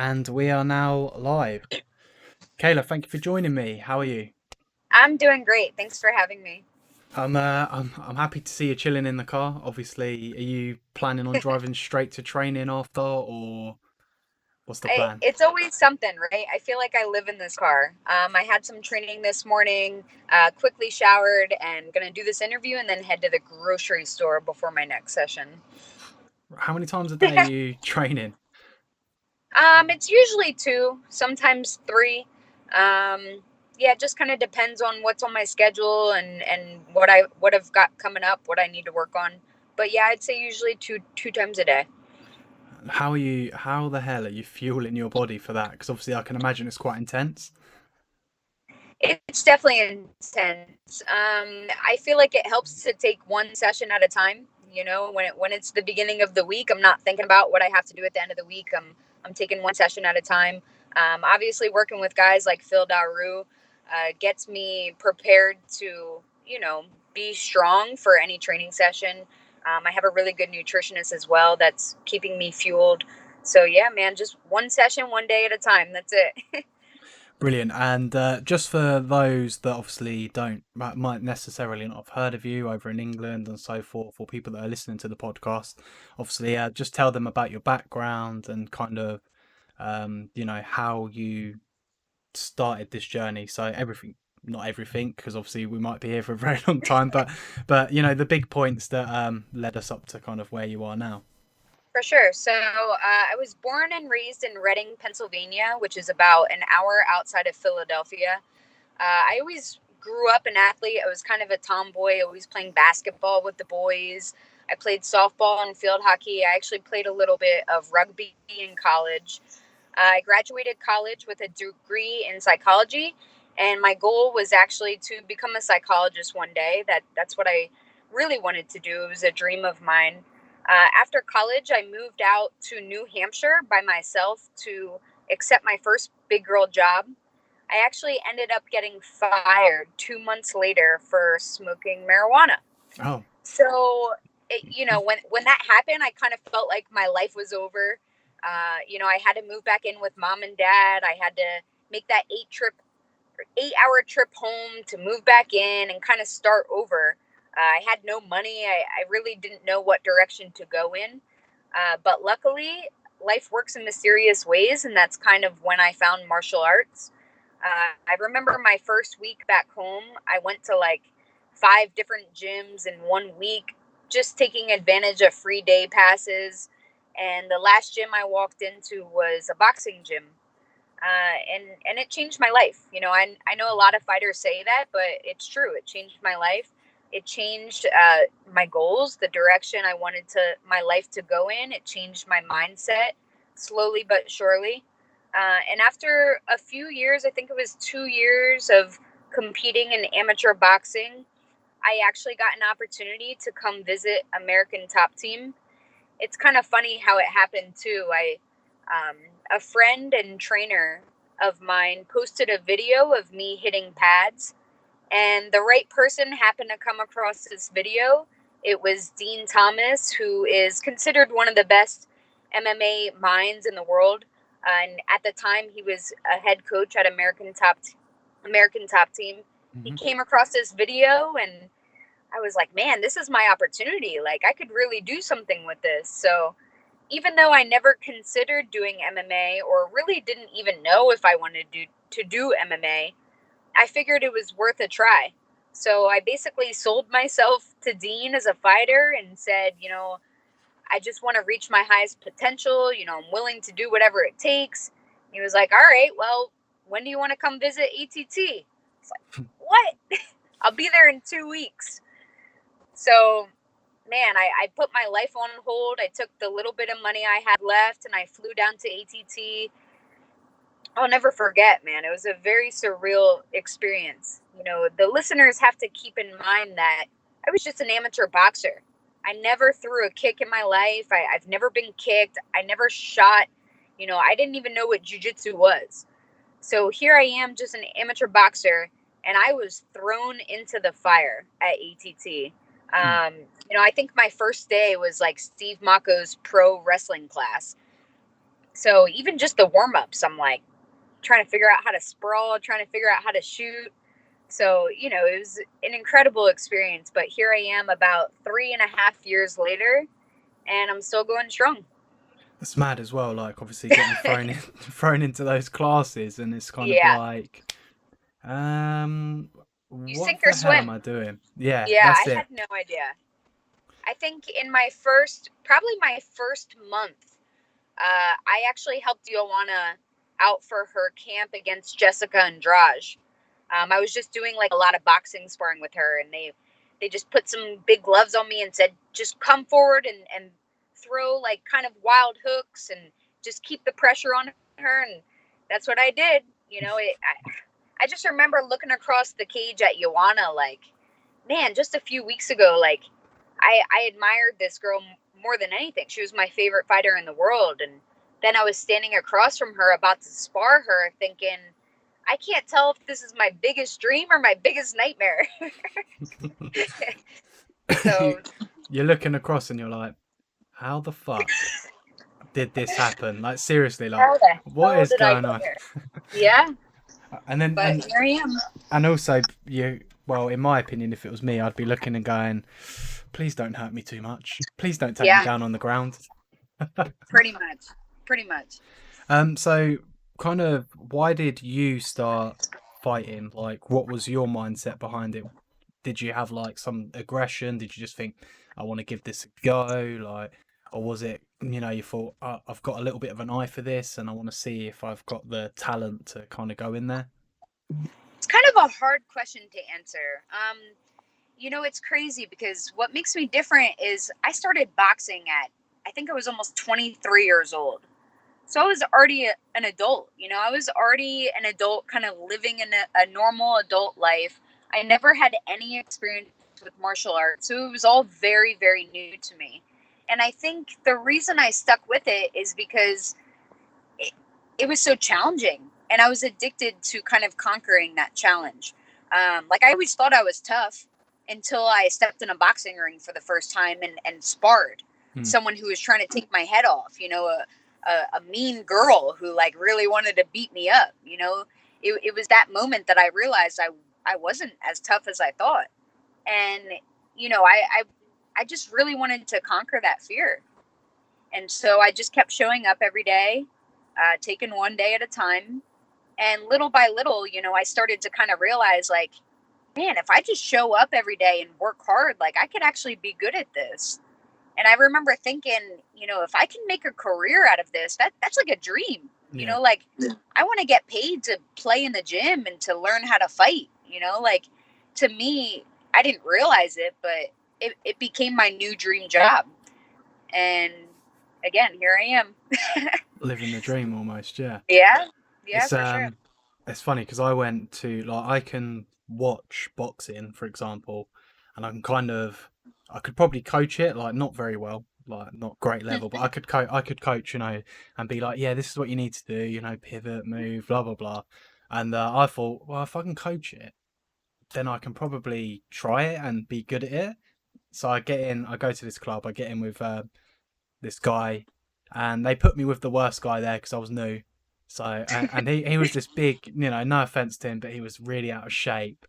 And we are now live. Kayla, thank you for joining me. How are you? I'm doing great. Thanks for having me. I'm happy to see you chilling in the car. Obviously, are you planning on driving straight to training after, or what's the plan? It's always something, right? I feel like I live in this car. I had some training this morning, quickly showered, and gonna do this interview, and then head to the grocery store before my next session. How many times a day are you training? It's usually two, sometimes three. Yeah, it just kind of depends on what's on my schedule and what I've got coming up, what I need to work on. But yeah, I'd say usually two times a day. How are you? How the hell are you fueling your body for that? Because obviously, I can imagine it's quite intense. It's definitely intense. I feel like it helps to take one session at a time. You know, when it's the beginning of the week, I'm not thinking about what I have to do at the end of the week. I'm taking one session at a time. Obviously, working with guys like Phil Daru gets me prepared to, be strong for any training session. I have a really good nutritionist as well that's keeping me fueled. So yeah, man, just one session, one day at a time. That's it. Brilliant. And just for those that obviously don't might necessarily not have heard of you over in England and so forth, or people that are listening to the podcast, obviously just tell them about your background and kind of how you started this journey. So everything, not everything, because obviously we might be here for a very long time, but the big points that led us up to kind of where you are now. For sure. So I was born and raised in Reading, Pennsylvania, which is about an hour outside of Philadelphia. I always grew up an athlete. I was kind of a tomboy, always playing basketball with the boys. I played softball and field hockey. I actually played a little bit of rugby in college. I graduated college with a degree in psychology, and my goal was actually to become a psychologist one day. That's what I really wanted to do. It was a dream of mine. After college, I moved out to New Hampshire by myself to accept my first big girl job. I actually ended up getting fired 2 months later for smoking marijuana. Oh, So, when that happened, I kind of felt like my life was over. I had to move back in with mom and dad. I had to make that 8 hour trip home to move back in and kind of start over. I had no money. I really didn't know what direction to go in. But luckily, life works in mysterious ways, and that's kind of when I found martial arts. I remember my first week back home, I went to like 5 different gyms in 1 week, just taking advantage of free day passes. And the last gym I walked into was a boxing gym. And it changed my life. I know a lot of fighters say that, but it's true. It changed my life. It changed my goals, the direction I wanted my life to go in. It changed my mindset slowly but surely. And after a few years, I think it was 2 years of competing in amateur boxing, I actually got an opportunity to come visit American Top Team. It's kind of funny how it happened too. Um, a friend and trainer of mine posted a video of me hitting pads, and the right person happened to come across this video. It was Dean Thomas, who is considered one of the best MMA minds in the world. And at the time, he was a head coach at American Top Team. He hmm. came across this video, and I was like, man, this is my opportunity. Like, I could really do something with this. So, even though I never considered doing MMA or really didn't even know if I wanted to do MMA, I figured it was worth a try. So I basically sold myself to Dean as a fighter and said, I just want to reach my highest potential. I'm willing to do whatever it takes. He was like, all right, well, when do you want to come visit ATT? It's like, what? I'll be there in 2 weeks. So, man, I put my life on hold. I took the little bit of money I had left and I flew down to ATT. I'll never forget, man. It was a very surreal experience. The listeners have to keep in mind that I was just an amateur boxer. I never threw a kick in my life. I've never been kicked. I never shot. I didn't even know what jujitsu was. So here I am, just an amateur boxer, and I was thrown into the fire at ATT. Hmm. I think my first day was like Steve Mako's pro wrestling class. So even just the warm-ups, I'm like trying to figure out how to sprawl, trying to figure out how to shoot. So, it was an incredible experience. But here I am about 3.5 years later, and I'm still going strong. It's mad as well. Like obviously getting thrown into those classes, and it's kind of Yeah. like, You what sink or the hell am swim. I doing? Yeah, Yeah, that's I it. had no idea. I think in probably my first month, I actually helped Joanna out for her camp against Jessica Andrade. I was just doing like a lot of boxing sparring with her, and they just put some big gloves on me and said, just come forward and throw like kind of wild hooks and just keep the pressure on her. And that's what I did. I just remember looking across the cage at Joanna like, man, just a few weeks ago, like I admired this girl more than anything. She was my favorite fighter in the world. And then I was standing across from her about to spar her thinking, I can't tell if this is my biggest dream or my biggest nightmare. So You're looking across and you're like, how the fuck did this happen? Like seriously, like how the what hell is did I going get on? here? Yeah, And then but here I am. and also you, well, in my opinion, if it was me, I'd be looking and going, please don't hurt me too much. Please don't take me Yeah, down on the ground. pretty much. Pretty much. So kind of why did you start fighting? Like what was your mindset behind it? Did you have like some aggression? Did you just think I want to give this a go? Like, or was it, you thought I've got a little bit of an eye for this and I want to see if I've got the talent to kind of go in there? It's kind of a hard question to answer. It's crazy because what makes me different is I started boxing at, I think I was almost 23 years old. So I was already an adult. I was already an adult kind of living in a normal adult life. I never had any experience with martial arts. So it was all very, very new to me. And I think the reason I stuck with it is because it, it was so challenging. And I was addicted to kind of conquering that challenge. Like I always thought I was tough until I stepped in a boxing ring for the first time and sparred Hmm. someone who was trying to take my head off, a mean girl who like really wanted to beat me up. It was that moment that I realized I wasn't as tough as I thought. And, I just really wanted to conquer that fear. And so I just kept showing up every day, taking one day at a time. And little by little, I started to kind of realize like, man, if I just show up every day and work hard, like I could actually be good at this. And I remember thinking, if I can make a career out of this, that's like a dream. Yeah. Like I want to get paid to play in the gym and to learn how to fight. Like to me, I didn't realize it, but it became my new dream job. And again, here I am. Living the dream almost, yeah. Yeah, yeah, It's for sure. it's funny because I went to like I can watch boxing, for example, and I could probably coach it, like not very well, like not great level, but I could coach, and be like, yeah, this is what you need to do, pivot, move, blah blah blah. And I thought, well, if I can coach it, then I can probably try it and be good at it. So I get in, I go to this club, I get in with this guy, and they put me with the worst guy there because I was new. So and he was this big, no offense to him, but he was really out of shape.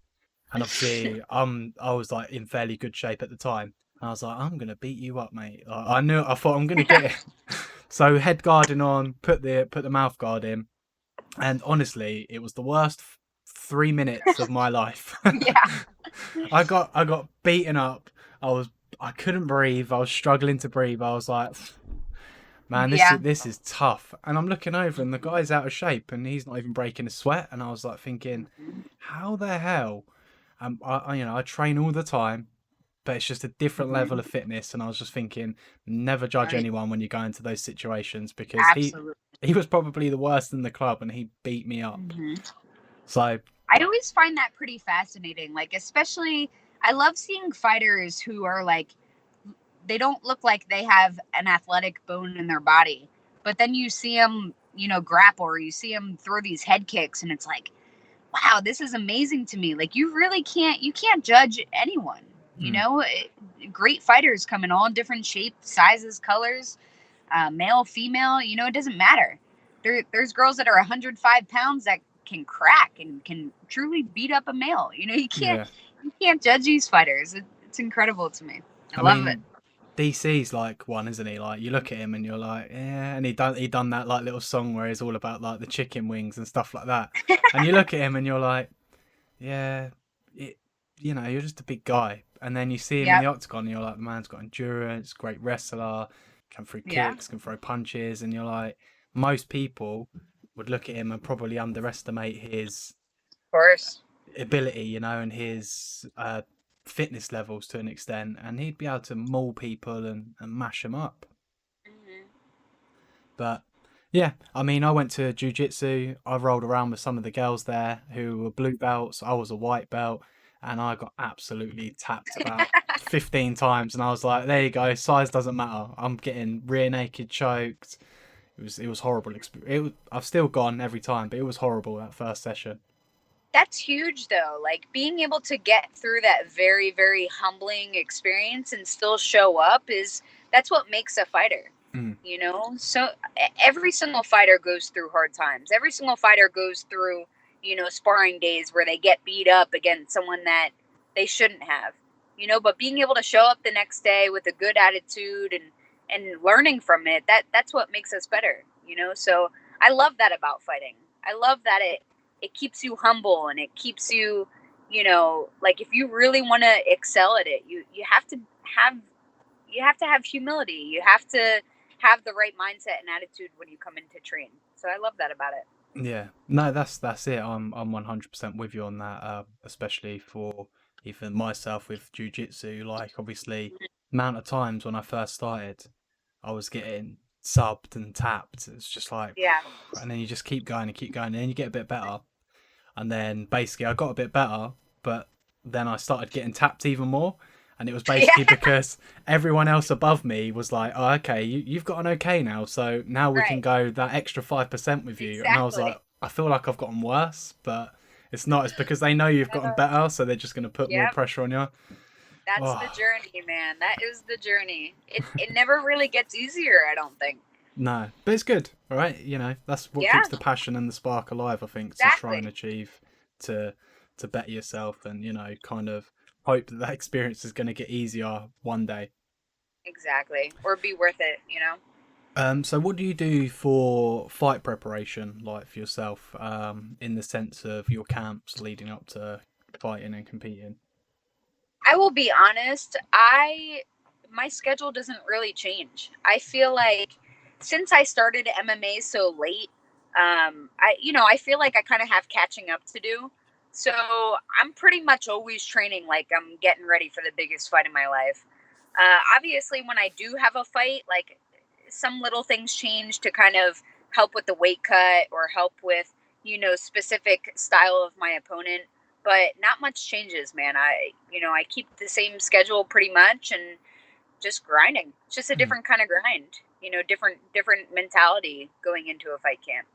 And obviously, I was like in fairly good shape at the time. And I was like, I'm gonna beat you up, mate. I thought I'm gonna get it. So head guarding on, put the mouth guard in, and honestly, it was the worst 3 minutes of my life. Yeah, I got beaten up. I couldn't breathe. I was struggling to breathe. I was like, man, this yeah, is this is tough. And I'm looking over, and the guy's out of shape, and he's not even breaking a sweat. And I was like thinking, how the hell? I train all the time, but it's just a different level of fitness. And I was just thinking, never judge right. anyone when you go into those situations because Absolutely. he was probably the worst in the club, and he beat me up. Hmm. So I always find that pretty fascinating. Like, especially, I love seeing fighters who are like, they don't look like they have an athletic bone in their body, but then you see them, grapple, or you see them throw these head kicks, and it's like, wow, this is amazing to me. Like, you can't judge anyone. mm, Great fighters come in all different shapes, sizes, colors. male, female, it doesn't matter. There's girls that are 105 pounds that can crack and can truly beat up a male. Yeah. You can't judge these fighters. It's incredible to me. I I love it. mean, DC's like one, isn't he? Like you look at him and you're like, yeah, and he done that like little song where he's all about like the chicken wings and stuff like that. And you look at him and you're like, yeah, it, you're just a big guy. And then you see him in Yep. the octagon and you're like, the man's got endurance, great wrestler, can throw Yeah. kicks, can throw punches, and you're like, most people would look at him and probably underestimate his Of course. ability, and his fitness levels to an extent, and he'd be able to maul people and mash them up. Hmm. But yeah, I mean, I went to jiu-jitsu. I rolled around with some of the girls there who were blue belts. I was a white belt, and I got absolutely tapped about 15 times. And I was like, there you go, size doesn't matter. I'm getting rear naked choked. It was horrible. I've still gone every time, but it was horrible that first session. That's huge though. Like being able to get through that very, very humbling experience and still show up that's what makes a fighter. Mm. So every single fighter goes through hard times. Every single fighter goes through, sparring days where they get beat up against someone that they shouldn't have. But being able to show up the next day with a good attitude and learning from it, that's what makes us better. So I love that about fighting. I love that it keeps you humble and it keeps you, like if you really want to excel at it, you have to have humility. You have to have the right mindset and attitude when you come in to train. So I love that about it. Yeah, no, that's it. I'm 100% with you on that. Especially for even myself with jujitsu. Like, obviously, amount of times when I first started, I was getting subbed and tapped. It's just like, Yeah. and then you just keep going and keep going, and then you get a bit better. And then basically, I got a bit better, but then I started getting tapped even more. And it was basically Yeah. because everyone else above me was like, "Oh, okay, you've got an okay now, so now we can Right. go that extra 5% with you." And I was like, Exactly. I feel like I've gotten worse, but it's not. It's because they know you've gotten better, so they're just going to put more Yep. pressure on you. That's Oh the journey, man. That is the journey. It never really gets easier, I don't think. no, but it's good, all right. That's what Yeah. keeps the passion and the spark alive. I think to try and Exactly. achieve to better yourself, and kind of hope that experience is going to get easier one day. Exactly. Or be worth it. So what do you do for fight preparation, like for yourself, in the sense of your camps leading up to fighting and competing? I will be honest, my schedule doesn't really change. I feel like since I started MMA so late, I feel like I kind of have catching up to do. So I'm pretty much always training like I'm getting ready for the biggest fight of my life. Obviously, when I do have a fight, like some little things change to kind of help with the weight cut or help with specific style of my opponent, but not much changes, man. I keep the same schedule pretty much and just grinding. It's just a Mm. different kind of grind, different mentality going into a fight camp.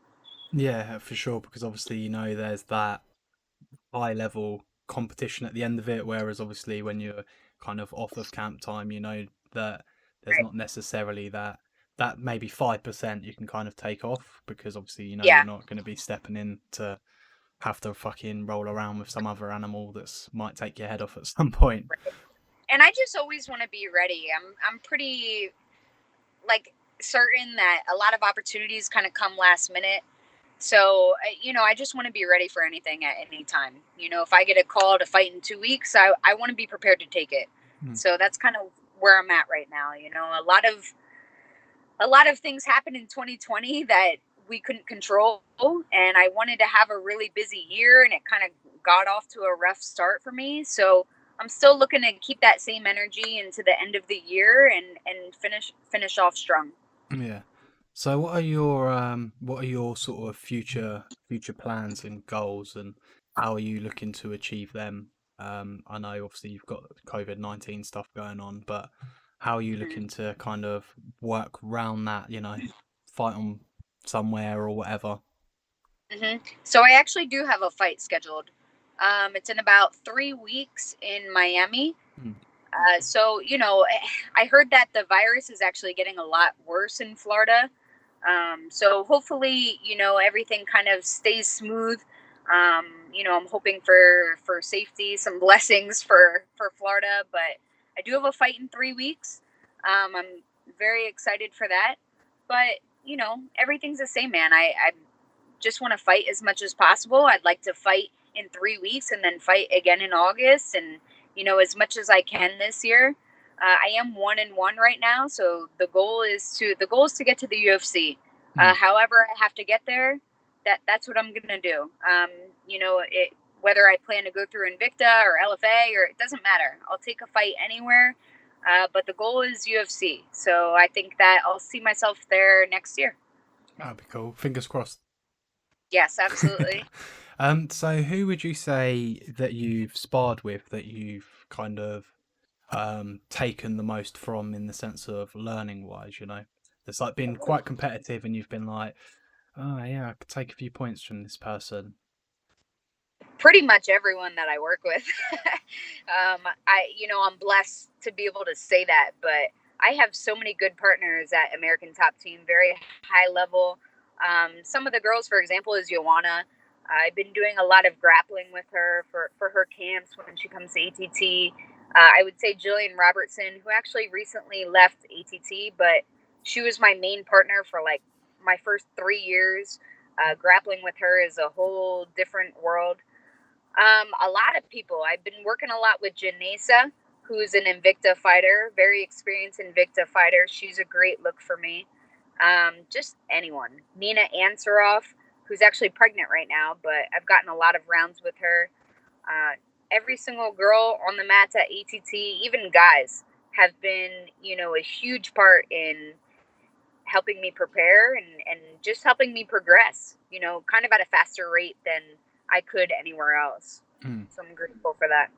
Yeah, for sure, because obviously there's that high level competition at the end of it, whereas obviously when you're kind of off of camp time, that there's Right. not necessarily that maybe 5% you can kind of take off, because obviously you're Yeah. not going to be stepping in to have to fucking roll around with some other animal that's might take your head off at some point. And I just always want to be ready. I'm pretty like certain that a lot of opportunities kind of come last minute. So, I just want to be ready for anything at any time. If I get a call to fight in 2 weeks, I want to be prepared to take it. Mm. So that's kind of where I'm at right now. A lot of things happened in 2020 that we couldn't control, and I wanted to have a really busy year, and it kind of got off to a rough start for me. So I'm still looking to keep that same energy into the end of the year and finish off strong. Yeah. So what are your sort of future plans and goals, and how are you looking to achieve them? I know obviously you've got COVID-19 stuff going on, but how are you Mm-hmm. looking to kind of work around that, fight on somewhere or whatever? So I actually do have a fight scheduled. It's in about 3 weeks in Miami. Mm. So, I heard that the virus is actually getting a lot worse in Florida. So hopefully, everything kind of stays smooth. I'm hoping for safety, some blessings for Florida, but I do have a fight in 3 weeks. I'm very excited for that, but everything's the same, man. I just want to fight as much as possible. I'd like to fight in 3 weeks and then fight again in August, and as much as I can this year. I am 1-1 right now, so the goal is to get to the UFC. Mm. However, I have to get there. That's what I'm gonna do. Whether I plan to go through Invicta or LFA, or it doesn't matter. I'll take a fight anywhere. But the goal is UFC, so I think that I'll see myself there next year. That'd be cool. Fingers crossed. Yes, absolutely. So who would you say that you've sparred with that you've kind of taken the most from in the sense of learning wise, It's like been quite competitive and you've been like, oh yeah, I could take a few points from this person. Pretty much everyone that I work with. I'm blessed to be able to say that, but I have so many good partners at American Top Team, very high level. Some of the girls, for example, is Joanna. I've been doing a lot of grappling with her for her camps when she comes to ATT. I would say Jillian Robertson, who actually recently left ATT, but she was my main partner for like my first 3 years. Grappling with her is a whole different world. A lot of people. I've been working a lot with Janesa, who's an Invicta fighter, very experienced Invicta fighter. She's a great look for me. Just anyone. Nina Ansaroff, who's actually pregnant right now, but I've gotten a lot of rounds with her. Every single girl on the mats at ATT, even guys, have been, a huge part in helping me prepare and just helping me progress, kind of at a faster rate than I could anywhere else. Mm. So I'm grateful for that.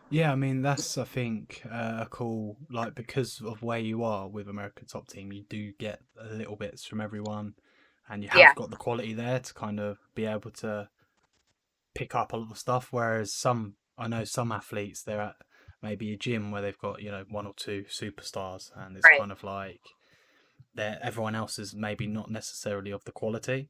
Yeah, I mean that's I think a cool like because of where you are with American Top Team, you do get a little bits from everyone, and you Yeah, have got the quality there to kind of be able to pick up a lot of stuff. Whereas I know some athletes, they're at maybe a gym where they've got one or two superstars, and it's right. kind of like everyone else is maybe not necessarily of the quality.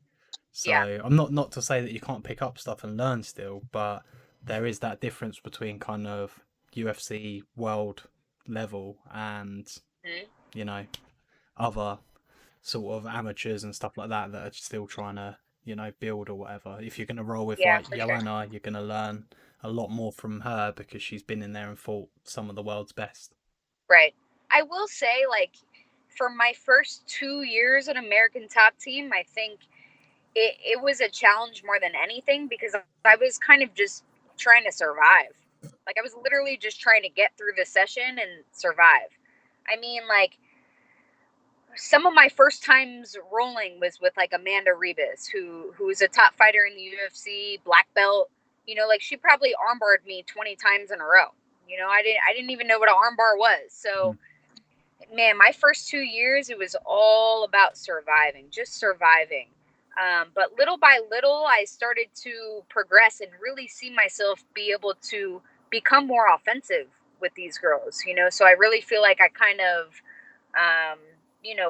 Yeah, So I'm not to say that you can't pick up stuff and learn still, but there is that difference between kind of UFC world level and mhm. you know other sort of amateurs and stuff like that are still trying to build or whatever. If you're going to roll with Yeah, like for sure. Joanna, you're going to learn a lot more from her because she's been in there and fought some of the world's best. Right. I will say, like, for my first 2 years at American Top Team, I think it was a challenge more than anything because I was kind of just trying to survive. Like, I was literally just trying to get through the session and survive. I mean, like, some of my first times rolling was with like Amanda Rebus, who is a top fighter in the UFC, black belt. Like she probably armbarred me 20 times in a row. I didn't even know what an armbar was. Mm. So man, my first 2 years it was all about surviving, just surviving. But little by little, I started to progress and really see myself be able to become more offensive with these girls. So I really feel like I kind of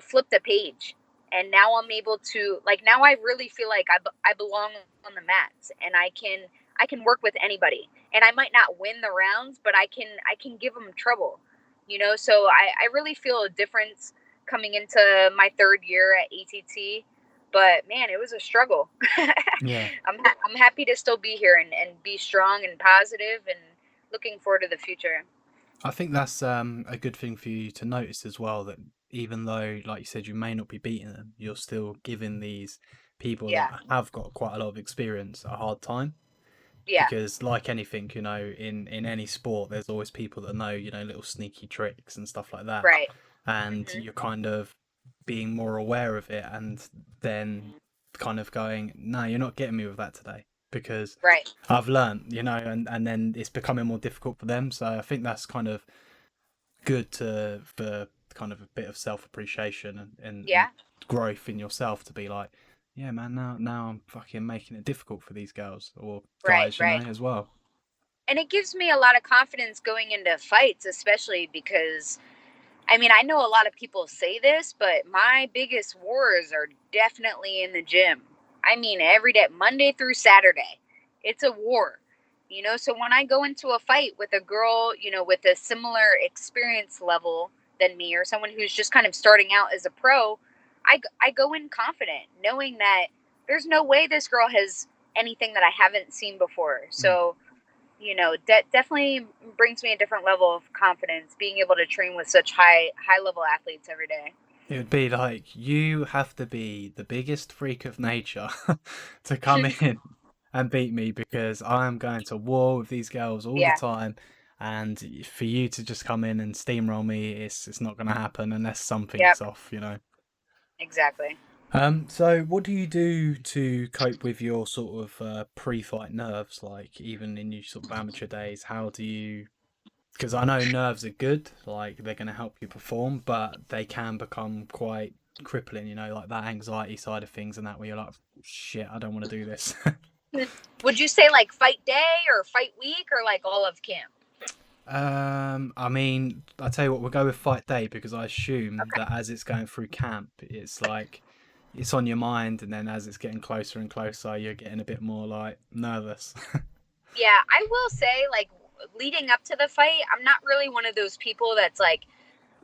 flipped a page. And now I'm able to like now I really feel like I belong on the mats and I can work with anybody. And I might not win the rounds, but I can give them trouble. So I really feel a difference coming into my third year at ATT. But man, it was a struggle. Yeah. I'm happy to still be here and be strong and positive and looking forward to the future. I think that's a good thing for you to notice as well. That even though, like you said, you may not be beating them, you're still giving these people Yeah, that have got quite a lot of experience a hard time. yeah, Because, like anything, in any sport, there's always people that know, little sneaky tricks and stuff like that. right. And Hmm. you're kind of being more aware of it, and then kind of going, no, you're not getting me with that today because Right. I've learned, and then it's becoming more difficult for them. So I think that's kind of good for kind of a bit of self appreciation and Yeah. growth in yourself to be like, yeah, man, now I'm fucking making it difficult for these girls or Right. guys, Right. as well. And it gives me a lot of confidence going into fights, especially because, I mean, I know a lot of people say this, but my biggest wars are definitely in the gym. I mean, every day, Monday through Saturday, it's a war. So when I go into a fight with a girl, with a similar experience level than me, or someone who's just kind of starting out as a pro, I go in confident, knowing that there's no way this girl has anything that I haven't seen before. Mm. So definitely brings me a different level of confidence being able to train with such high level athletes every day. It would be like you have to be the biggest freak of nature to come in and beat me because I am going to war with these girls all the Yeah. time, and for you to just come in and steamroll me, it's not going to happen unless Yep. something's off, you know. Exactly. So what do you do to cope with your sort of pre-fight nerves? Like even in your sort of amateur days, how do you? Because I know nerves are good, like they're going to help you perform, but they can become quite crippling, you know, like that anxiety side of things and that where you're like, shit, I don't want to do this. Would you say like fight day or fight week or like all of camp? I mean, I tell you what, we'll go with fight day because I assume Okay. that as it's going through camp, it's like it's on your mind, and then as it's getting closer and closer, you're getting a bit more like nervous. Yeah, I will say like leading up to the fight, I'm not really one of those people that's like,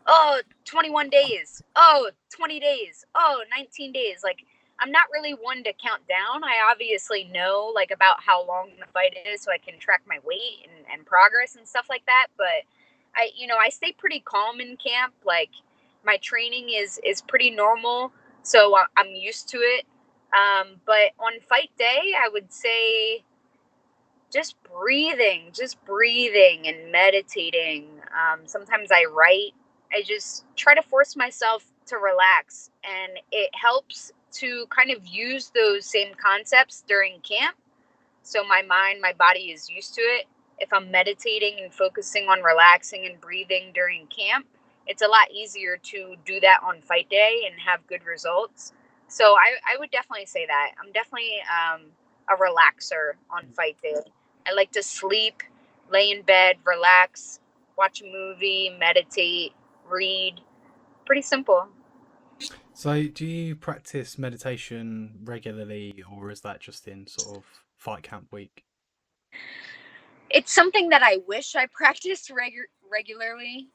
oh, 21 days, oh, 20 days, oh, 19 days. Like, I'm not really one to count down. I obviously know like about how long the fight is so I can track my weight and progress and stuff like that. But I stay pretty calm in camp. Like, my training is pretty normal, so I'm used to it. But on fight day, I would say just breathing and meditating. Sometimes I write. I just try to force myself to relax, and it helps to kind of use those same concepts during camp. So my mind, my body is used to it. If I'm meditating and focusing on relaxing and breathing during camp, it's a lot easier to do that on fight day and have good results. So I would definitely say that. I'm definitely a relaxer on fight day. I like to sleep, lay in bed, relax, watch a movie, meditate, read. Pretty simple. So, do you practice meditation regularly, or is that just in sort of fight camp week? It's something that I wish I practiced regularly.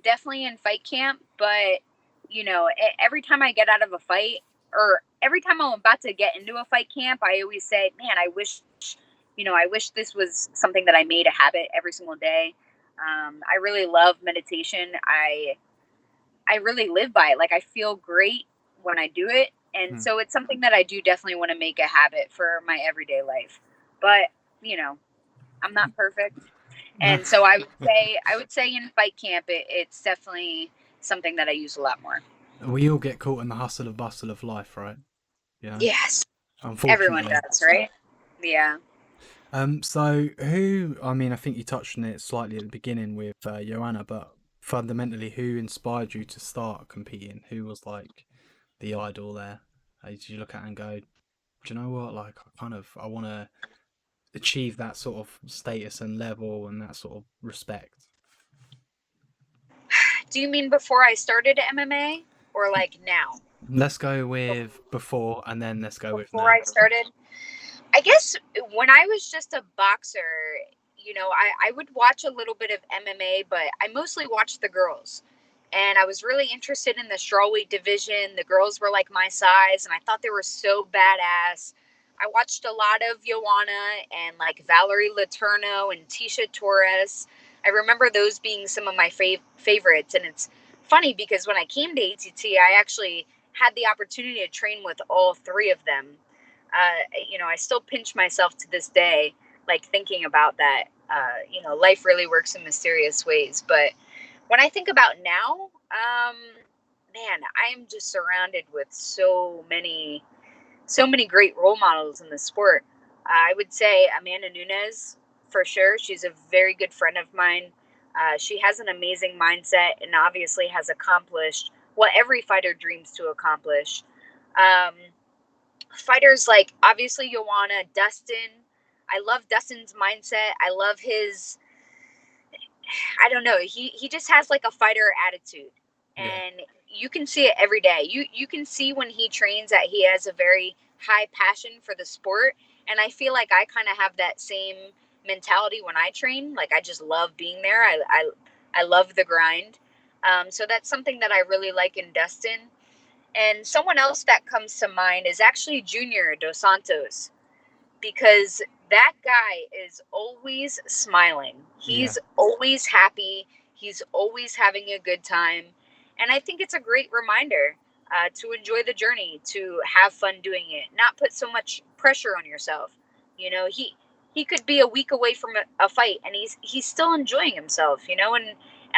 Definitely in fight camp, but every time I get out of a fight, or every time I'm about to get into a fight camp, I always say, "Man, I wish this was something that I made a habit every single day." I really love meditation. I really live by it. Like, I feel great when I do it, and Hmm. so it's something that I do definitely want to make a habit for my everyday life. But you know, I'm not perfect. No. And so I would say in fight camp, it's definitely something that I use a lot more. We all get caught in the hustle and bustle of life, right? You know, Yes, everyone unfortunately. does, right? Yeah. So who? I mean, I think you touched on it slightly at the beginning with Joanna, but fundamentally, who inspired you to start competing? Who was like the idol there? Did you look at and go, do you know what? Like, I want to achieve that sort of status and level and that sort of respect. Do you mean before I started MMA or like now? Let's go with before, and then let's go with Before now. I started, I guess when I was just a boxer, I would watch a little bit of MMA, but I mostly watched the girls. And I was really interested in the strawweight division. The girls were like my size, and I thought they were so badass. I watched a lot of Joanna and like Valerie Laterno and Tisha Torres. I remember those being some of my favorites. And it's funny because when I came to ATT, I actually had the opportunity to train with all three of them. I still pinch myself to this day, like thinking about that. Life really works in mysterious ways. But when I think about now, man, I'm just surrounded with so many great role models in the sport. I would say Amanda Nunes for sure. She's a very good friend of mine. She has an amazing mindset and obviously has accomplished what every fighter dreams to accomplish. Um, Fighters like obviously Joanna, Dustin. I love Dustin's mindset. I love his, I don't know. He just has like a fighter attitude, Yeah. and you can see it every day. You can see when he trains that he has a very high passion for the sport, and I feel like I kind of have that same mentality when I train. Like I just love being there. I love the grind. So that's something that I really like in Dustin. And someone else that comes to mind is actually Junior Dos Santos, because that guy is always smiling. Yeah. He's always happy. He's always having a good time. And I think it's a great reminder to enjoy the journey, to have fun doing it, not put so much pressure on yourself. You know, he could be a week away from a fight and he's still enjoying himself, and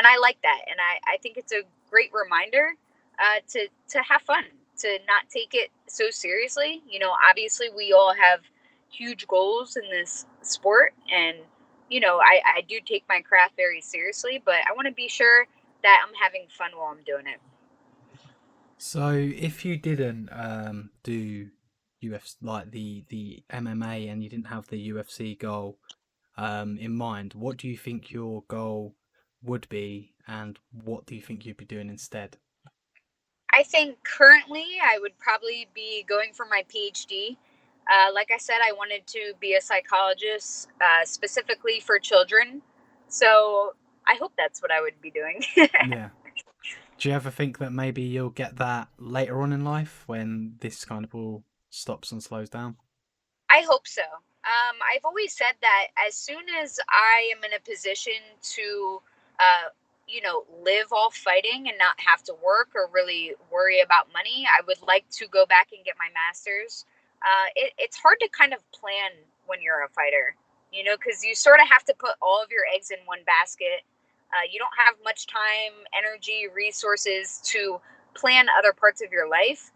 I like that. And I think it's a great reminder to have fun, to not take it so seriously. Obviously we all have huge goals in this sport, and I do take my craft very seriously, but I want to be sure that I'm having fun while I'm doing it. So if you didn't do UFC, like the MMA, and you didn't have the UFC goal in mind, what do you think your goal would be, and what do you think you'd be doing instead? I think currently I would probably be going for my PhD. Like I said, I wanted to be a psychologist, specifically for children, so I hope that's what I would be doing. Yeah. Do you ever think that maybe you'll get that later on in life when this kind of all stops and slows down? I hope so. I've always said that as soon as I am in a position to, live off fighting and not have to work or really worry about money, I would like to go back and get my master's. It's hard to kind of plan when you're a fighter, because you sort of have to put all of your eggs in one basket. You don't have much time, energy, resources to plan other parts of your life.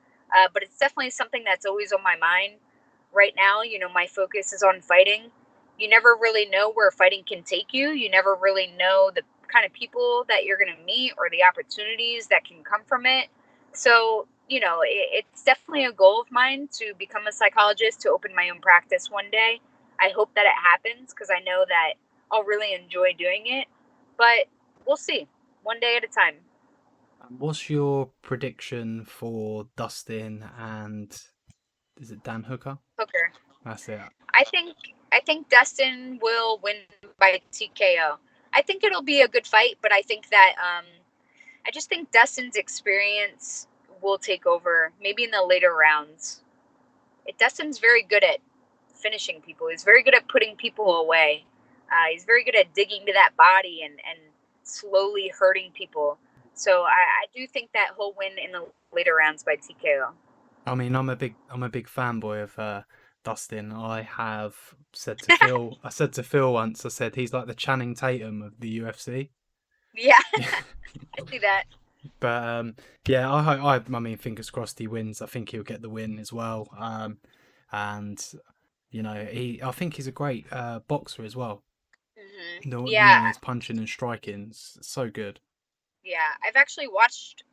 But it's definitely something that's always on my mind right now. My focus is on fighting. You never really know where fighting can take you. You never really know the kind of people that you're going to meet or the opportunities that can come from it. So, it's definitely a goal of mine to become a psychologist, to open my own practice one day. I hope that it happens because I know that I'll really enjoy doing it. But we'll see, one day at a time. What's your prediction for Dustin and is it Dan Hooker? Hooker. That's it. I think I think Dustin will win by TKO. I think it'll be a good fight, but I think that I just think Dustin's experience will take over, maybe in the later rounds. Dustin's very good at finishing people. He's very good at putting people away. He's very good at digging to that body and slowly hurting people. So I do think that he'll win in the later rounds by TKO. I mean, I'm a big fanboy of Dustin. I said to Phil once, I said he's like the Channing Tatum of the UFC. Yeah, I see that. But yeah, I mean, fingers crossed he wins. I think he'll get the win as well. And I think he's a great boxer as well. Yeah, His punching and striking is so good. yeah, I've actually watched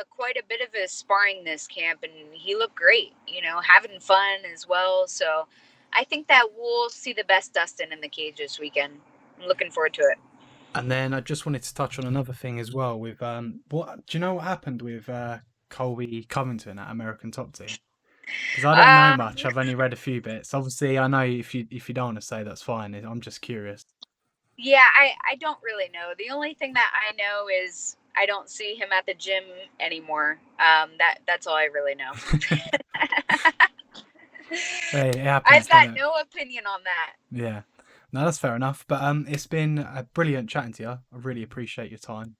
quite a bit of his sparring this camp, and he looked great. Having fun as well. So I think that we'll see the best Dustin in the cage this weekend. I'm looking forward to it. And then I just wanted to touch on another thing as well with what do you know what happened with Colby Covington at American Top Team? Because I don't know Um, much. I've only read a few bits. Obviously, I know if you don't want to say, that's fine. I'm just curious. yeah, I don't really know. The only thing that I know is I don't see him at the gym anymore. That's all I really know. Hey, it happens, I've doesn't got it? no opinion on that. Yeah. No, that's fair enough. But it's been a brilliant chatting to you. I really appreciate your time.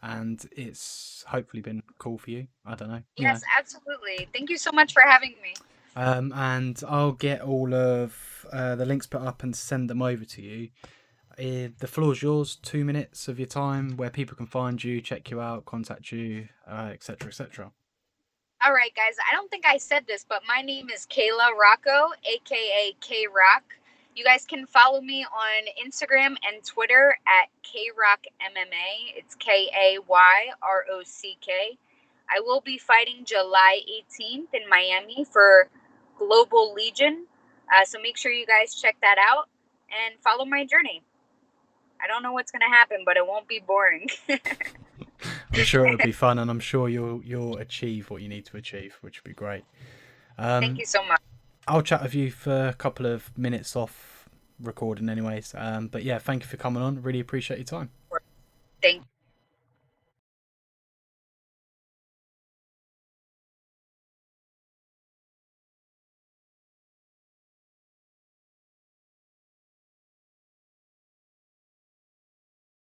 And it's hopefully been cool for you. I don't know. Yes, absolutely. Thank you so much for having me. And I'll get all of the links put up and send them over to you. The floor's yours. 2 minutes of your time where people can find you, check you out, contact you, etc., etc. All right, guys. I don't think I said this, but my name is Kayla Hracho, aka KayRock. You guys can follow me on Instagram and Twitter at KayRock MMA. It's KayRock. I will be fighting July 18th in Miami for Global Legion. So make sure you guys check that out and follow my journey. I don't know what's going to happen, but it won't be boring. I'm sure it'll be fun, and I'm sure you'll achieve what you need to achieve, which would be great. Thank Um, you so much. I'll chat with you for a couple of minutes off recording, anyways. But yeah, thank you for coming on. Really appreciate your time. Thank